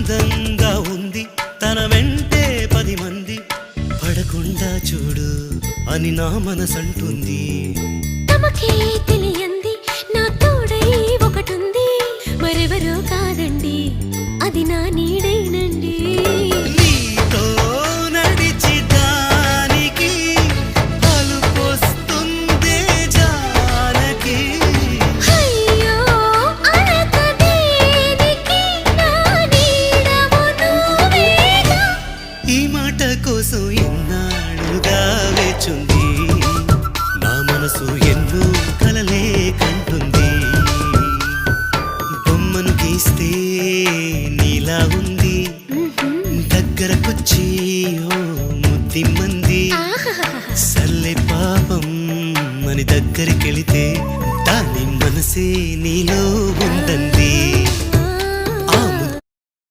అందంగా ఉంది తన వెంటే 10 మంది పడకుండా చూడు అని నా మనసంటుంది. తమకే తెలియంది నా తోడై ఒకటుంది, మరెవరో కాదండి అది నా నీడైనండి. నీతో నడిచి దానికి అలుపొస్తుందే జానకి. అయ్యో అనక దేనికి నా నీడవు నువ్వేగా. ఈ మాట కోసం ఎన్నాళ్ళుగా వేచుంది నా మనసు ఎన్నో కలలే కంటుంది. బొమ్మను గీస్తే నీలా ఉంది దగ్గరకొచ్చి ఓ ముద్దిమ్మంది. సల్లే పాపం అని దగ్గరికెళితే దాని మనసే నీలో ఉందంది.